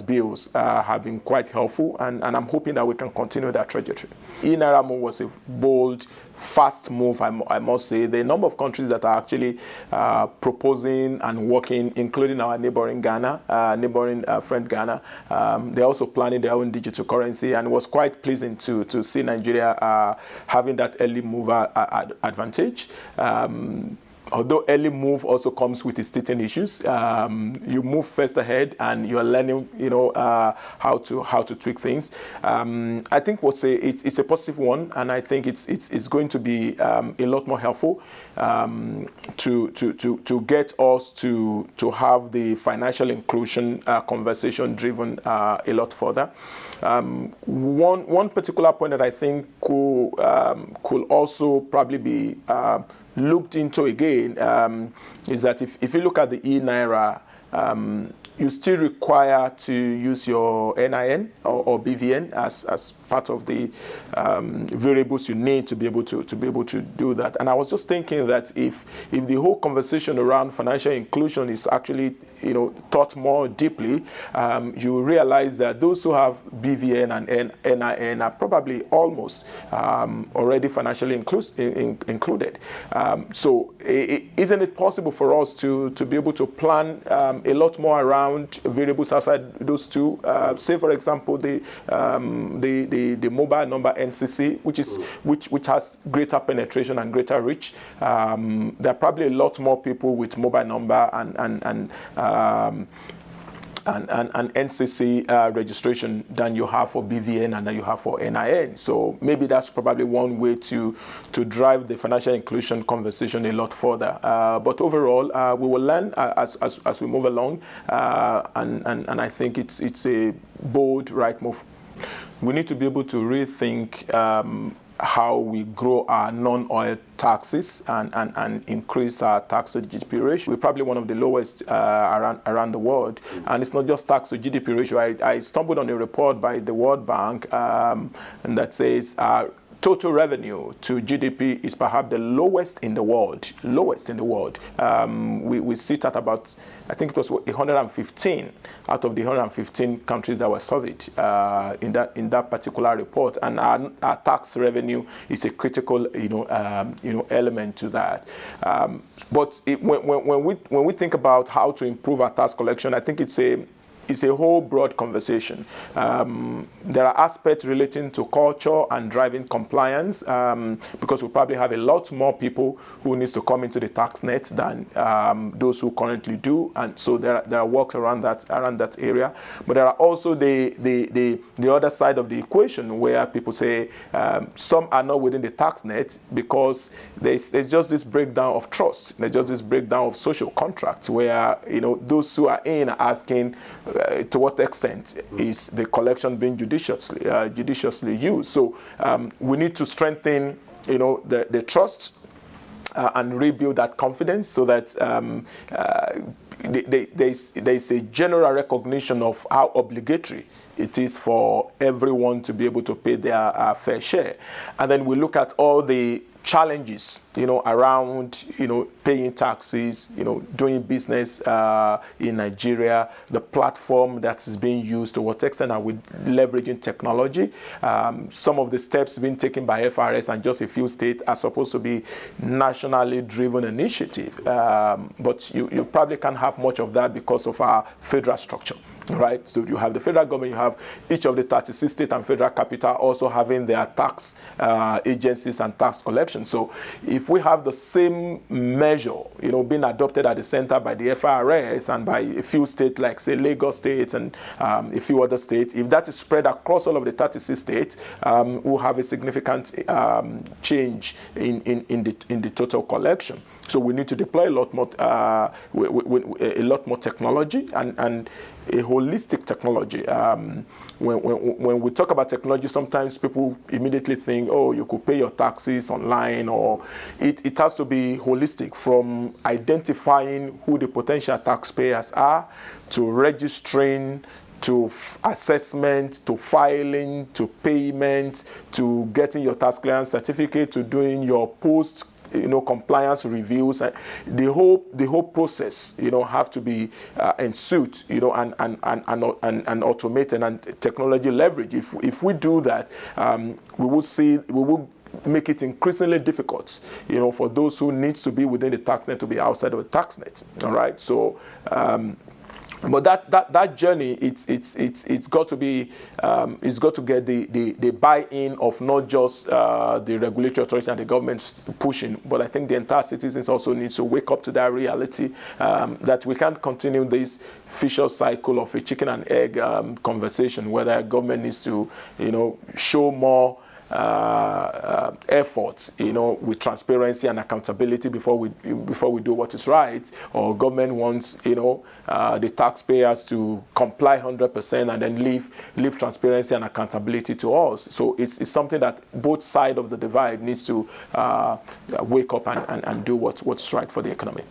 bills have been quite helpful, and I'm hoping that we can continue that trajectory. E-Naira move was a bold, fast move, I must say. The number of countries that are actually proposing and working, including our neighboring Ghana, neighboring friend Ghana, they're also planning their own digital currency, and it was quite pleasing to see Nigeria having that early mover advantage. Although early move also comes with its teething issues, you move first ahead and you're learning, how to tweak things. I think it's a positive one, and I think it's going to be a lot more helpful to get us to have the financial inclusion conversation driven a lot further. One particular point that I think could also probably be looked into again is that if you look at the E-Naira, you still require to use your NIN or BVN as part of the variables you need to be able to do that. And I was just thinking that if the whole conversation around financial inclusion is actually thought more deeply, you realize that those who have BVN and NIN are probably almost already financially included. So isn't it possible for us to be able to plan a lot more around variables outside those two? Say, for example, the mobile number NCC, which has greater penetration and greater reach. There are probably a lot more people with mobile number and NCC registration than you have for BVN and than you have for NIN. So maybe that's probably one way to drive the financial inclusion conversation a lot further. But overall, we will learn as we move along, and I think it's a bold right move. We need to be able to rethink how we grow our non-oil taxes and increase our tax to GDP ratio. We're probably one of the lowest around the world. And it's not just tax to GDP ratio. I stumbled on a report by the World Bank and that says total revenue to GDP is perhaps the lowest in the world. We sit at about, I think it was 115 out of the 115 countries that were surveyed in that particular report. And our tax revenue is a critical, element to that. But when we think about how to improve our tax collection, I think it's a whole broad conversation. There are aspects relating to culture and driving compliance, because we probably have a lot more people who needs to come into the tax net than those who currently do, and so there are works around that area. But there are also the other side of the equation where people say some are not within the tax net because there's just this breakdown of trust. There's just this breakdown of social contracts where those who are in are asking, to what extent is the collection being judiciously used? So we need to strengthen, the trust and rebuild that confidence so that there's a general recognition of how obligatory it is for everyone to be able to pay their fair share. And then we look at all the challenges, around, paying taxes, doing business in Nigeria, the platform that is being used, to what extent are we leveraging technology. Some of the steps being taken by FRS and just a few states are supposed to be nationally driven initiative. But you probably can't have much of that because of our federal structure. Right, so you have the federal government, you have each of the 36 state and federal capital also having their tax agencies and tax collection. So if we have the same measure, being adopted at the center by the FRS and by a few states like say Lagos State and a few other states, if that is spread across all of the 36 states, we'll have a significant change in the total collection. So we need to deploy a lot more technology and a holistic technology. When we talk about technology, sometimes people immediately think, oh, you could pay your taxes online, or it has to be holistic, from identifying who the potential taxpayers are, to registering, to assessment, to filing, to payment, to getting your tax clearance certificate, to doing your post compliance reviews, the whole process, have to be ensued, and automated and technology leverage. If we do that, we will make it increasingly difficult, for those who need to be within the tax net to be outside of the tax net. All right, so. But that journey, it's got to be, it's got to get the buy-in of not just the regulatory authority and the government pushing, but I think the entire citizens also need to wake up to that reality, that we can't continue this vicious cycle of a chicken and egg conversation, whether government needs to, show more efforts, with transparency and accountability before we do what is right, or government wants, the taxpayers to comply 100% and then leave transparency and accountability to us. So it's something that both sides of the divide needs to wake up and do what's right for the economy.